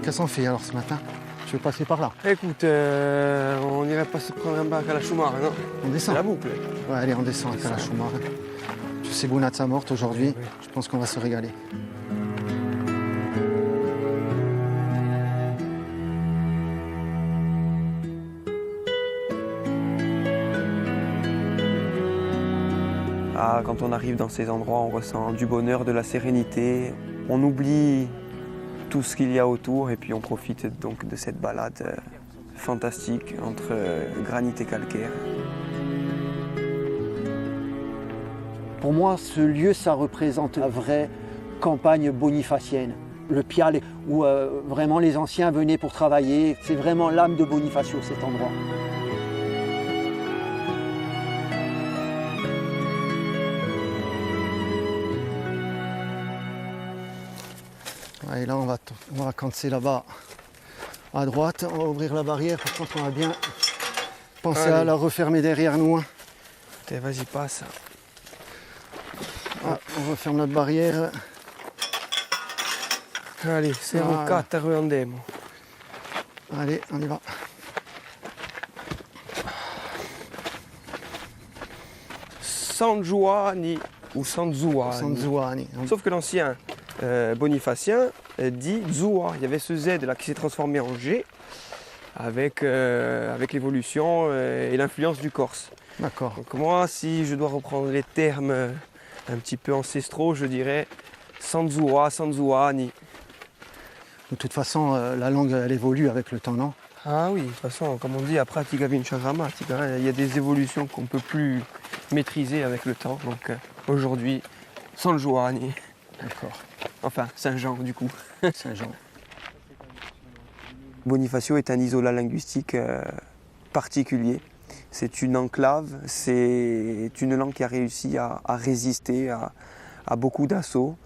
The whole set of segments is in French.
qu'est-ce qu'on fait alors ce matin? Tu veux passer par là? Écoute, on irait pas se prendre un bac à la Choumar, non? On C'est descend? la boucle. Ouais, allez, on descend à Kalachumar. Tu sais, Bounatsa morte aujourd'hui, je pense qu'on va se régaler. Ah, quand on arrive dans ces endroits, on ressent du bonheur, de la sérénité. On oublie tout ce qu'il y a autour et puis on profite donc de cette balade fantastique entre granit et calcaire. Pour moi, ce lieu, ça représente la vraie campagne bonifacienne. Le Pial, où vraiment les anciens venaient pour travailler. C'est vraiment l'âme de Bonifacio, cet endroit. Ouais, et là, on va camper là-bas à droite. On va ouvrir la barrière. Par contre, on va bien penser à la refermer derrière nous. Hein. Allez, vas-y, passe. Ah, on referme notre barrière. Allez, c'est un 4 andiamo. Allez, on y va. San Giovanni ou San Zuani. San Zuani. Sauf que l'ancien bonifacien dit Zua. Il y avait ce Z là qui s'est transformé en G avec l'évolution et l'influence du corse. D'accord. Donc moi, si je dois reprendre les termes un petit peu ancestraux, je dirais San Zua, San Zuani. De toute façon, la langue, elle évolue avec le temps, non? Ah oui, de toute façon, comme on dit, après pratica vince grammatica, il y a des évolutions qu'on ne peut plus maîtriser avec le temps. Donc aujourd'hui, San Giovanni. D'accord. Enfin, Saint-Jean du coup. Saint-Jean. Bonifacio est un isolat linguistique particulier. C'est une enclave, c'est une langue qui a réussi à résister à beaucoup d'assauts,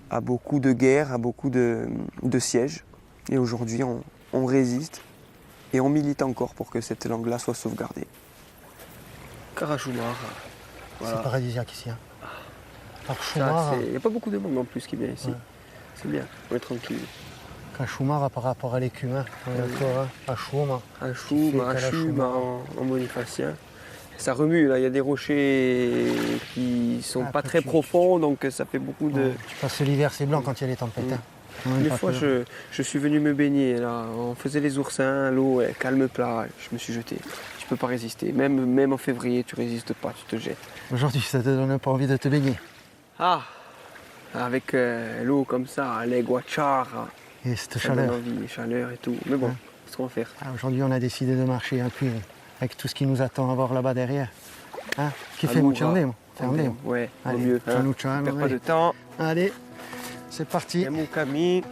à beaucoup de guerres, à beaucoup de sièges. Et aujourd'hui, on résiste et on milite encore pour que cette langue-là soit sauvegardée. Kalachumar. C'est paradisiaque ici. Hein. Il n'y a pas beaucoup de monde en plus qui vient ici. Ouais. C'est bien, on est tranquille. Kalachumar par rapport à l'écume, hein. Achoum. Achoum en bonifacien. Ça remue, là, il y a des rochers qui sont pas très profonds, donc ça fait beaucoup de... Tu passes l'hiver, c'est blanc quand il y a les tempêtes. Hein. Une fois, je suis venu me baigner, là. On faisait les oursins, l'eau, calme plat, je me suis jeté. Tu peux pas résister, même en février, tu résistes pas, tu te jettes. Aujourd'hui, ça te donne pas envie de te baigner? Ah, avec l'eau comme ça, les guachars. Et cette chaleur. Envie, chaleur et tout. Mais bon, qu'est-ce qu'on va faire? Aujourd'hui, on a décidé de marcher un peu avec tout ce qui nous attend à voir là-bas derrière. Hein? Qui fait mucho andiamo? Ouais, allez, mieux. Hein. On perd pas de temps. Allez, c'est parti. Siamo cammino.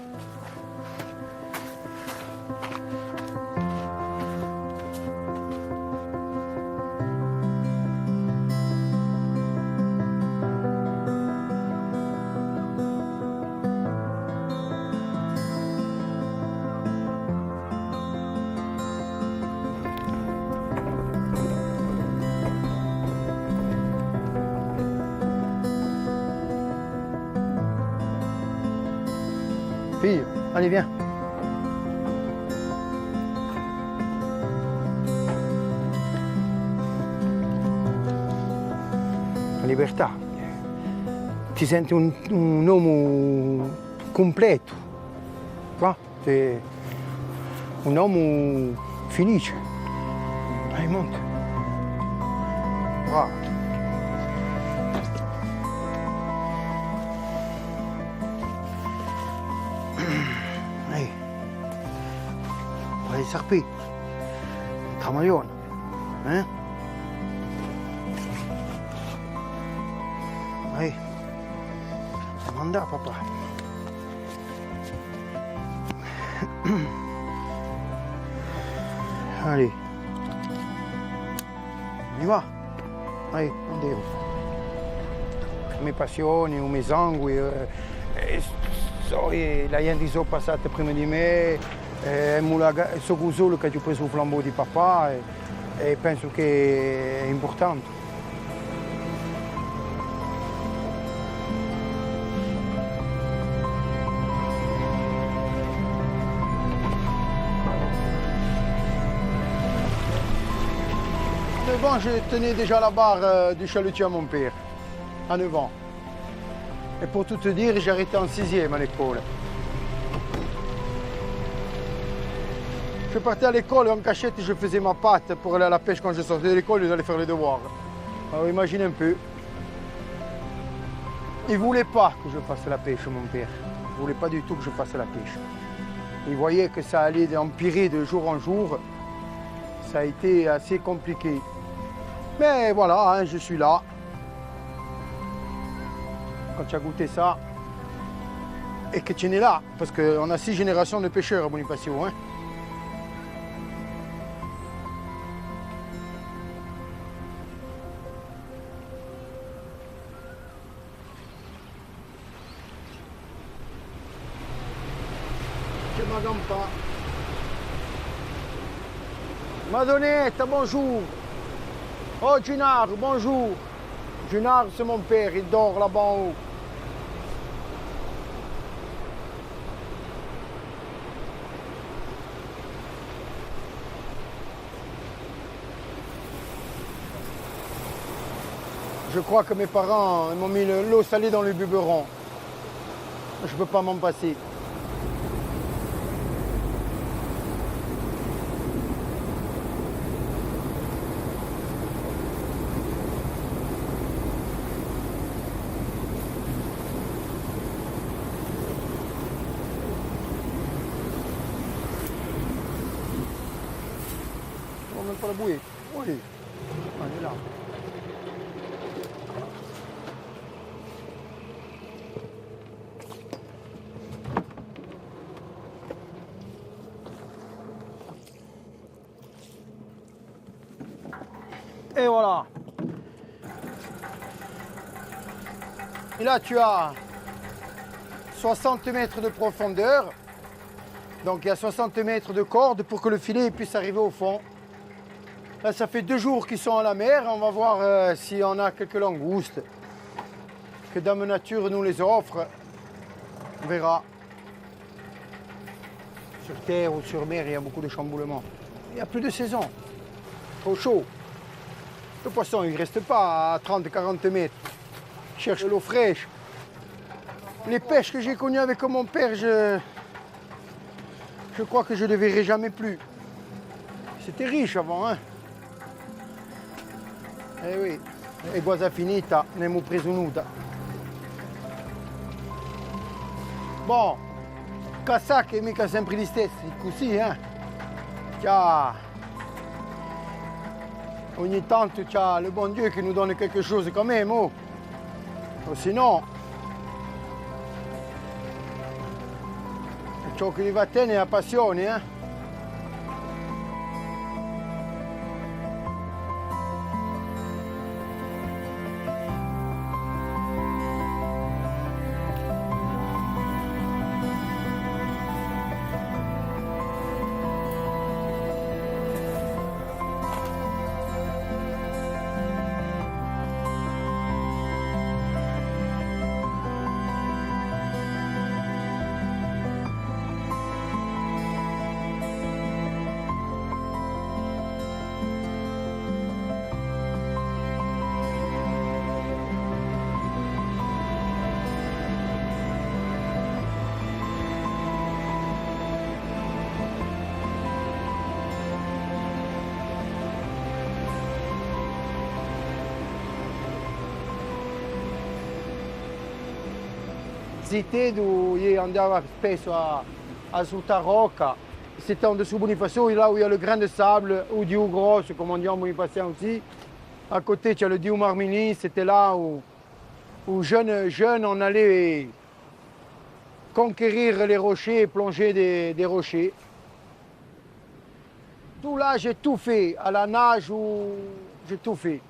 Fille, allez, viens. Libertà. Ti senti un uomo completo, qua? Sei un uomo felice. Dai, monta. Wow. Ehi, vai Sarpi, Tramaglione, eh? Ehi, devo andare papà. Allez, on y va. Allez, andiamo. Le mie passioni, il mio sangue, la gente sono passate prima di me, so solo che ho preso il flambeau di papà e penso che è importante. 9 ans, je tenais déjà la barre du chalutier à mon père. À 9 ans. Et pour tout te dire, j'ai arrêté en 6e à l'école. Je partais à l'école en cachette et je faisais ma patte pour aller à la pêche quand je sortais de l'école et j'allais faire les devoirs. Alors imagine un peu. Il ne voulait pas que je fasse la pêche, mon père. Il ne voulait pas du tout que je fasse la pêche. Il voyait que ça allait empirer de jour en jour. Ça a été assez compliqué. Mais voilà, hein, je suis là. Quand tu as goûté ça, et que tu es né là, parce qu'on a 6 générations de pêcheurs à Bonifacio. Hein. Je m'adonne pas. Madonnette, bonjour. Oh, Junard, bonjour. Junard, c'est mon père, il dort là-bas en haut. Je crois que mes parents m'ont mis l'eau salée dans le biberon. Je ne peux pas m'en passer. On va même pas la bouée. Oui. On est là. Et voilà. Et là, tu as 60 mètres de profondeur. Donc, il y a 60 mètres de corde pour que le filet puisse arriver au fond. Là, ça fait 2 jours qu'ils sont à la mer. On va voir si on a quelques langoustes que Dame Nature nous les offre. On verra. Sur terre ou sur mer, il y a beaucoup de chamboulements. Il n'y a plus de saison. Trop chaud. Le poisson, il ne reste pas à 30-40 mètres. Il cherche l'eau fraîche. Les pêches que j'ai connues avec mon père, je crois que je ne les verrai jamais plus. C'était riche avant, hein. Eh oui, è cosa finita, ne abbiamo preso nuda. Bon, casacche mica sempre gli stessi, così, Ogni tanto c'è le bon Dieu qui nous donne quelque chose quand même, oh. Sinon, ciò che gli va a te è la passione, Zitedo, io andavo spesso a Soutarocca. C'était en dessous Bonifacio, là où il y a le grain de sable, ou Diou Grosse, comme on dit en bonifacien aussi. À côté, tu as le Diou Marmini, c'était là où jeunes, on allait conquérir les rochers et plonger des rochers. Tout là, j'ai tout fait, à la nage, j'ai tout fait.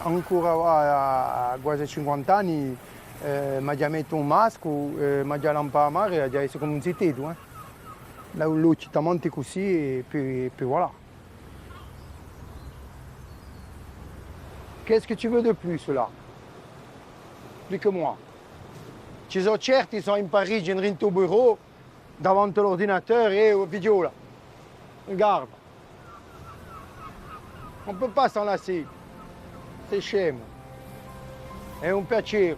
Ancora a quasi 50 anni mi ha già messo un masco, mi ha già lampato a mare, ha già messo come un zitteto. Là où l'eau, tu t'as monté così et puis voilà. Qu'est-ce que tu veux de plus là? Plus que moi. Ci sono certi, sono in Parigi, in rinto bureau, davanti all'ordinateur et au vidéo là. Regarde. On ne peut pas s'enlacer. C'est scemo. È un piacere.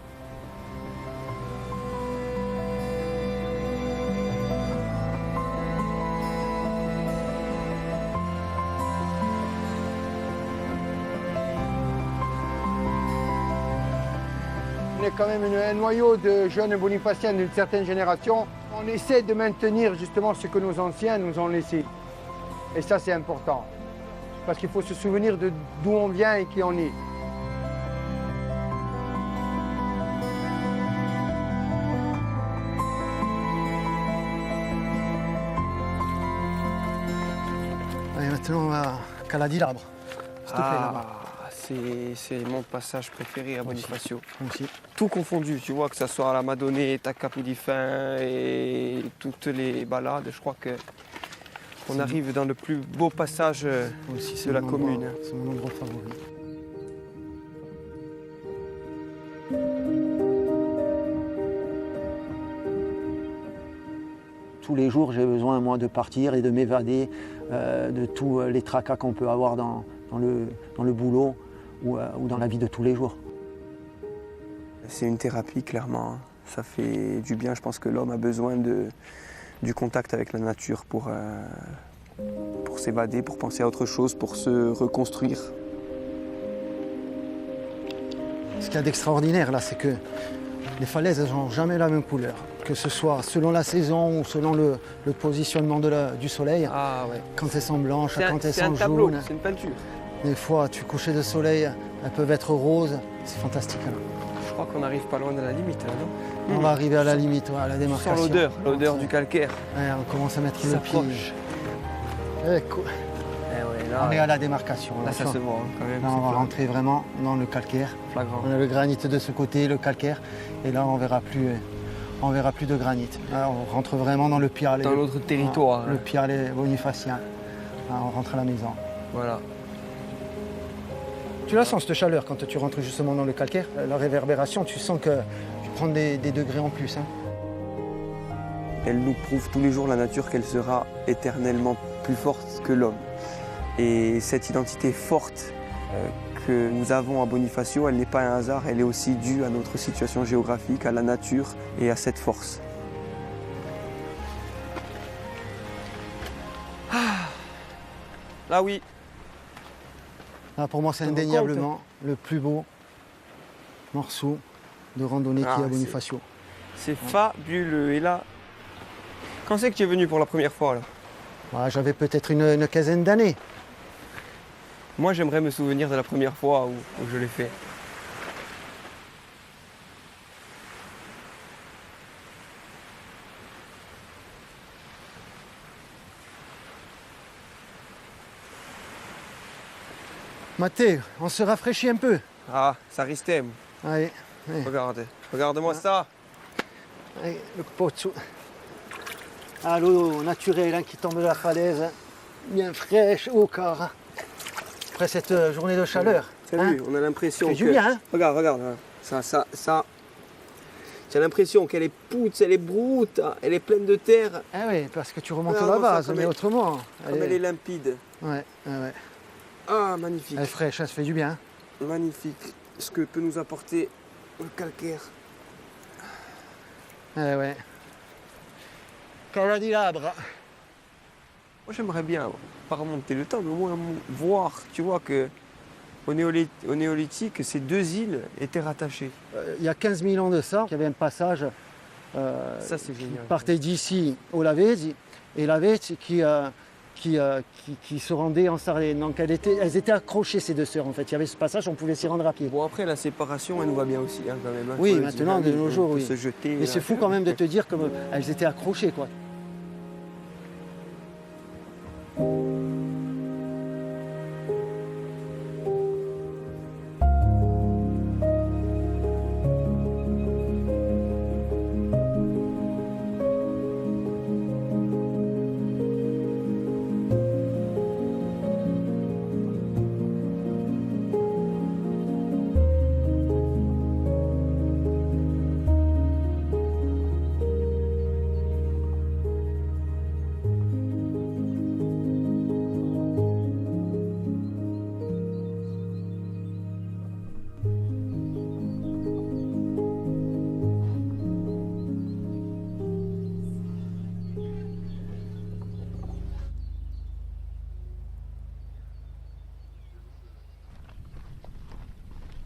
On est quand même un noyau de jeunes bonifaciens d'une certaine génération. On essaie de maintenir justement ce que nos anciens nous ont laissé. Et ça, c'est important. Parce qu'il faut se souvenir de d'où on vient et qui on est. Allez, maintenant, on va à Cala di Labra. S'il te plaît, là-bas. C'est mon passage préféré à Bonifacio. Moi aussi. Tout confondu, tu vois, que ce soit la Madonnetta, Capo di Fin et toutes les balades, je crois qu'on arrive dans le plus beau passage Moi aussi, de la mon commune. endroit- C'est mon endroit favori. Tous les jours, j'ai besoin, moi, de partir et de m'évader de tous les tracas qu'on peut avoir dans le boulot ou dans la vie de tous les jours. C'est une thérapie, clairement. Ça fait du bien. Je pense que l'homme a besoin du contact avec la nature pour s'évader, pour penser à autre chose, pour se reconstruire. Ce qu'il y a d'extraordinaire là, c'est que les falaises, elles n'ont jamais la même couleur. Que ce soit selon la saison ou selon le positionnement du soleil. Ah ouais. Quand elles sont blanches, quand elles C'est un sont tableau, jaunes. c'est une peinture. Des fois, tu couches de soleil, elles peuvent être roses. C'est fantastique. Là. Je crois qu'on arrive pas loin de la limite, là, non On va arriver à la limite, ouais, à la Sans démarcation. l'odeur du calcaire. Ouais, on commence à mettre qui le pied. s'approche. Ecco. Eh ouais, là, On est à la démarcation. là, ça tu se vois. voit hein, quand même. Là, on va rentrer vraiment dans le calcaire. flagrant. On a le granit de ce côté, le calcaire, et là on verra plus de granit. Là, on rentre vraiment dans le piale. Dans l'autre territoire. Le hein. piale bonifacien. Là, on rentre à la maison. Voilà. Tu la sens cette chaleur quand tu rentres justement dans le calcaire. La réverbération, tu sens que tu prends des degrés en plus. Hein. Elle nous prouve tous les jours, la nature, qu'elle sera éternellement plus forte que l'homme. Et cette identité forte que nous avons à Bonifacio, elle n'est pas un hasard, elle est aussi due à notre situation géographique, à la nature et à cette force. Là oui, Là, pour moi, c'est Ça me indéniablement le plus beau morceau de randonnée qu'il y a à c'est- Bonifacio. c'est fabuleux. Et là, quand c'est que tu es venu pour la première fois là? Ouais, j'avais peut-être une quinzaine d'années. Moi j'aimerais me souvenir de la première fois où je l'ai fait. Matteo, on se rafraîchit un peu. Ah, ça ristait. Allez, allez, Regarde, regarde-moi ça. allez, le pozzo. Ah, l'eau naturelle hein, qui tombe de la falaise, hein, bien fraîche au corps. Après cette journée de chaleur. T'as hein. vu, on a l'impression Fait que... du bien, hein. Regarde, regarde. Ça. J'ai l'impression qu'elle est poutre, elle est broute, elle est pleine de terre, Ah oui, parce que tu remontes Regarde-moi la ça, base, comme mais elle- autrement. comme elle est limpide. Ouais, ouais. Ah, magnifique. Elle est fraîche, ça se fait du bien. Magnifique. Ce que peut nous apporter le calcaire. Ouais. Cala di Labra. Moi, j'aimerais bien, pas remonter le temps, mais au moins voir, tu vois, que au néolithique, ces deux îles étaient rattachées. Il y a 15 000 ans de ça, il y avait un passage Ça, c'est génial. qui partait d'ici au Lavezzi, et Lavezzi qui se rendait en Sardaigne. Donc elles étaient accrochées, ces deux sœurs, en fait. Il y avait ce passage, on pouvait s'y rendre à pied. Bon, après, la séparation, elle nous va bien aussi, hein, quand même. hein. Oui, Faut le maintenant, dire, de nos on jours, peut oui. se jeter. Mais c'est fou quand même de te dire qu'elles étaient accrochées, quoi.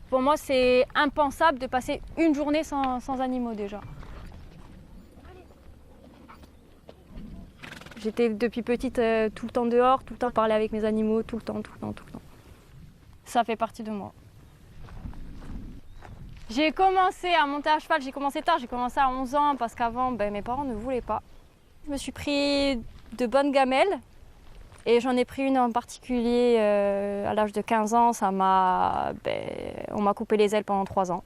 Pour moi, c'est impensable de passer une journée sans animaux déjà. J'étais depuis petite tout le temps dehors, tout le temps parler avec mes animaux, tout le temps. Ça fait partie de moi. J'ai commencé à monter à cheval, j'ai commencé tard, j'ai commencé à 11 ans parce qu'avant, mes parents ne voulaient pas. Je me suis pris de bonnes gamelles et j'en ai pris une en particulier à l'âge de 15 ans. On m'a coupé les ailes pendant 3 ans.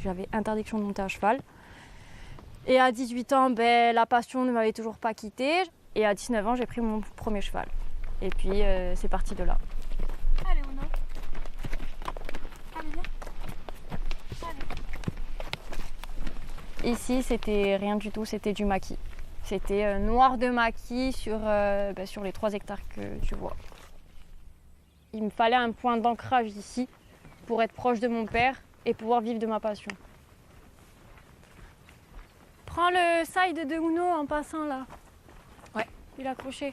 J'avais interdiction de monter à cheval. Et à 18 ans, la passion ne m'avait toujours pas quittée. Et à 19 ans, j'ai pris mon premier cheval. Et puis, c'est parti de là. Allez, Uno. Allez, viens. Allez. Ici, c'était rien du tout, c'était du maquis. C'était noir de maquis sur les 3 hectares que tu vois. Il me fallait un point d'ancrage ici pour être proche de mon père et pouvoir vivre de ma passion. Prends le side de Uno en passant là. Ouais, il est accroché.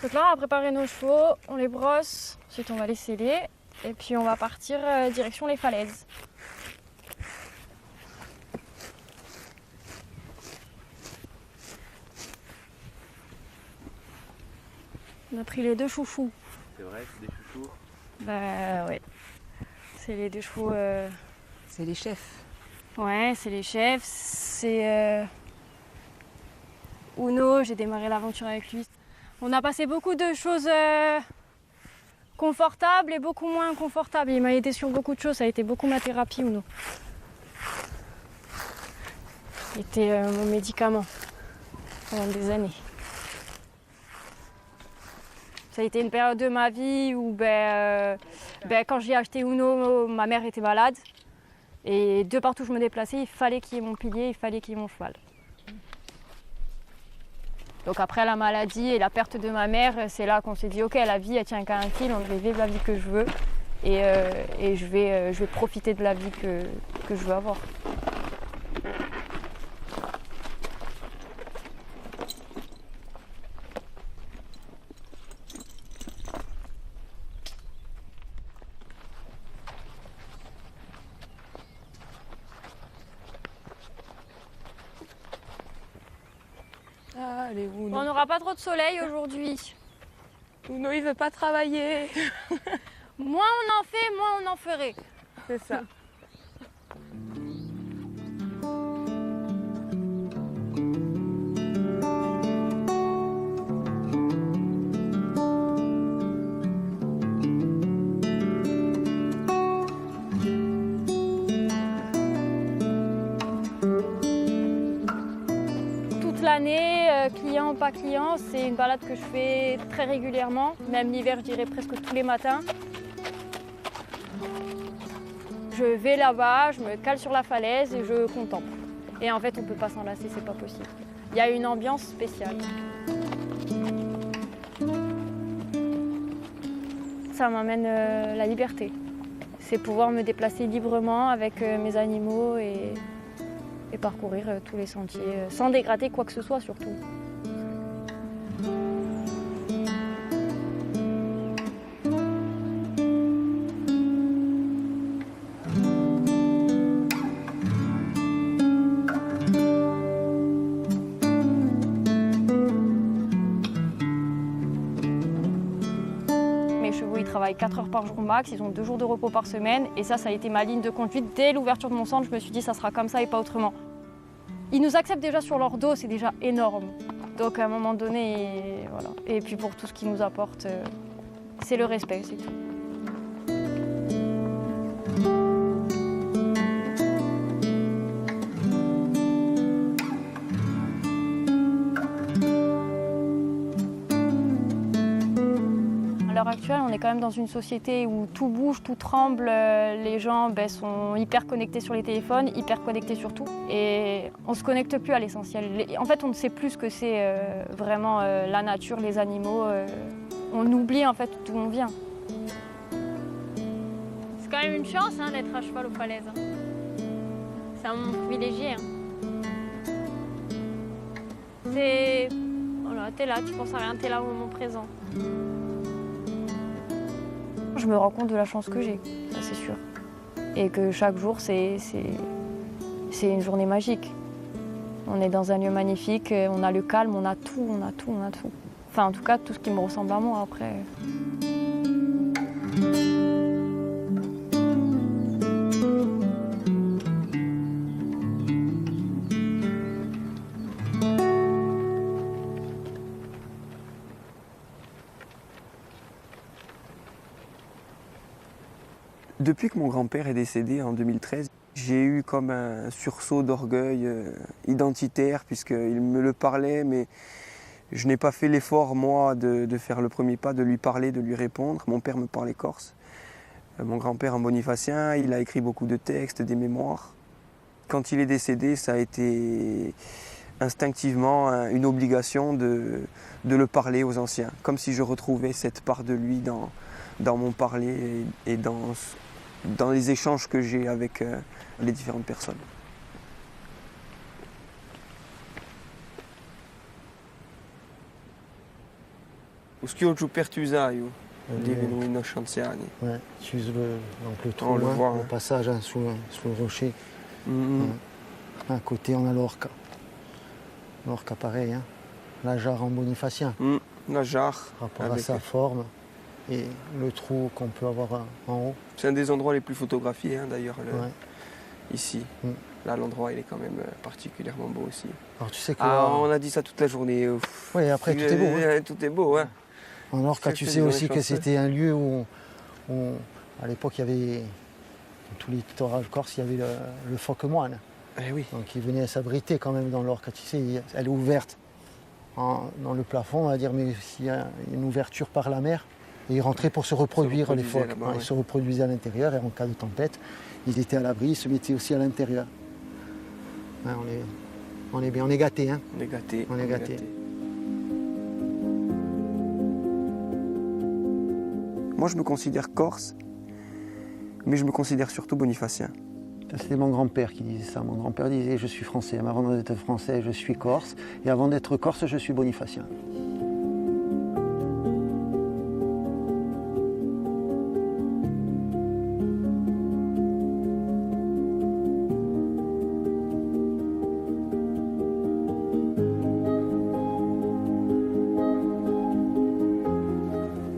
Donc là, on va préparer nos chevaux, on les brosse, ensuite on va les sceller et puis on va partir direction les falaises. On a pris les 2 chouchous. C'est vrai, c'est des chouchous. Ouais. C'est les 2 chevaux. C'est les chefs. Ouais, c'est les chefs. C'est Uno, j'ai démarré l'aventure avec lui. On a passé beaucoup de choses confortables et beaucoup moins confortables. Il m'a aidé sur beaucoup de choses, ça a été beaucoup ma thérapie, Uno. Il était mon médicament pendant des années. Ça a été une période de ma vie où quand j'ai acheté Uno, ma mère était malade. Et de partout où je me déplaçais, il fallait qu'il y ait mon pilier, il fallait qu'il y ait mon cheval. Donc après la maladie et la perte de ma mère, c'est là qu'on s'est dit ok, la vie elle tient qu'à un fil, je vais vivre la vie que je veux et je vais profiter de la vie que je veux avoir. Allez, Uno. On n'aura pas trop de soleil aujourd'hui. Uno, il veut pas travailler. Moins on en fait, moins on en ferait. C'est ça. Client, pas client, c'est une balade que je fais très régulièrement, même l'hiver je dirais presque tous les matins. Je vais là-bas, je me cale sur la falaise et je contemple. Et en fait on ne peut pas s'en lasser, c'est pas possible. Il y a une ambiance spéciale. Ça m'amène la liberté. C'est pouvoir me déplacer librement avec mes animaux et parcourir tous les sentiers sans dégrader quoi que ce soit surtout. Mes chevaux ils travaillent 4 heures par jour max, ils ont 2 jours de repos par semaine et ça a été ma ligne de conduite. Dès l'ouverture de mon centre, je me suis dit ça sera comme ça et pas autrement. Ils nous acceptent déjà sur leur dos, c'est déjà énorme. Donc à un moment donné, voilà. Et puis pour tout ce qu'ils nous apportent, c'est le respect, c'est tout. À l'heure actuelle, on est quand même dans une société où tout bouge, tout tremble. Les gens sont hyper connectés sur les téléphones, hyper connectés sur tout. Et on ne se connecte plus à l'essentiel. En fait, on ne sait plus ce que c'est vraiment la nature, les animaux. On oublie en fait d'où on vient. C'est quand même une chance d'être à cheval aux falaises. C'est un moment privilégié. Hein. C'est... Voilà, t'es là, tu penses à rien, t'es là au moment présent. Je me rends compte de la chance que j'ai, ça c'est sûr. Et que chaque jour, c'est une journée magique. On est dans un lieu magnifique, on a le calme, on a tout, on a tout, on a tout. Enfin, en tout cas, tout ce qui me ressemble à moi après. Depuis que mon grand-père est décédé en 2013, j'ai eu comme un sursaut d'orgueil identitaire, puisqu'il me le parlait, mais je n'ai pas fait l'effort, moi, de faire le premier pas, de lui parler, de lui répondre. Mon père me parlait corse. Mon grand-père, un bonifacien, il a écrit beaucoup de textes, des mémoires. Quand il est décédé, ça a été instinctivement une obligation de le parler aux anciens, comme si je retrouvais cette part de lui dans mon parler et dans les échanges que j'ai avec les différentes personnes. Ce ho giù per Tusaio, divino innocentiani. Ouais, tu uses donc le trou, On le hein, voit, le hein. passage hein, sous le rocher. Mm. Ouais. À côté, on a l'orca. L'orca, pareil. Hein. La jarre en bonifacien, La jarre. par rapport à avec- sa forme. Et le trou qu'on peut avoir en haut. C'est un des endroits les plus photographiés, hein, d'ailleurs, Ouais. ici. Mm. Là, l'endroit, il est quand même particulièrement beau aussi. Alors tu sais que On a dit ça toute la journée. oui, après tout est beau. Hein. Tout est beau, hein. En Orca, C'est tu que sais des aussi gens que chanceux. c'était un lieu où à l'époque, il y avait, dans tous les littoraux corse, il y avait le phoque moine. Eh oui. Donc il venait s'abriter quand même dans l'Orca. Tu sais, elle est ouverte dans le plafond, on va dire, mais s'il y a une ouverture par la mer, et ils rentraient pour se reproduire, les reproduisaient phoques. là-bas, Hein, ouais. Ils se reproduisaient à l'intérieur et en cas de tempête, ils étaient à l'abri, ils se mettaient aussi à l'intérieur. Hein, on est bien, on est gâtés. Hein. On est gâtés. On est gâtés. Moi, je me considère corse, mais je me considère surtout bonifacien. C'était mon grand-père qui disait ça. Mon grand-père disait « je suis français, mais avant d'être français, je suis corse, et avant d'être corse, je suis bonifacien ».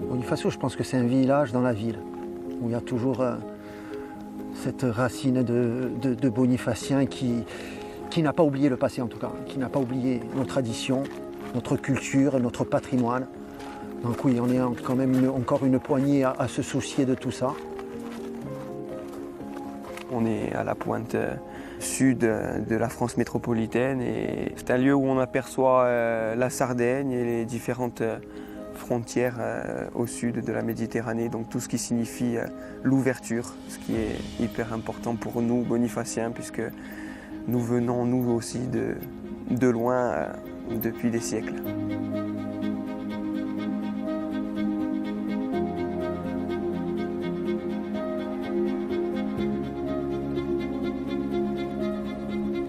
Bonifacio, je pense que c'est un village dans la ville, où il y a toujours cette racine de bonifacien qui n'a pas oublié le passé en tout cas, qui n'a pas oublié nos traditions, notre culture, notre patrimoine. Donc oui, on est quand même encore une poignée à se soucier de tout ça. On est à la pointe sud de la France métropolitaine et c'est un lieu où on aperçoit la Sardaigne et les différentes frontières au sud de la Méditerranée, donc tout ce qui signifie l'ouverture, ce qui est hyper important pour nous bonifaciens puisque nous venons nous aussi de loin depuis des siècles.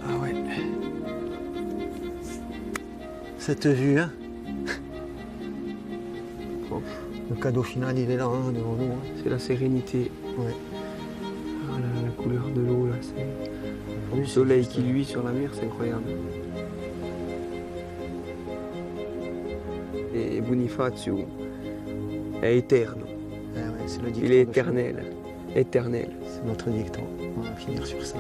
Ah ouais. Cette vue, hein. Bon. Le cadeau final, il est là, hein, devant nous. Hein. C'est la sérénité. Ouais. Ah, la couleur de l'eau, là, c'est le soleil qui luit sur la mer, c'est incroyable. Et Bonifacio è eterno. Ouais, c'est le dicton Il est de chez nous. éternel. Éternel. C'est notre dicton. On va finir sur ça.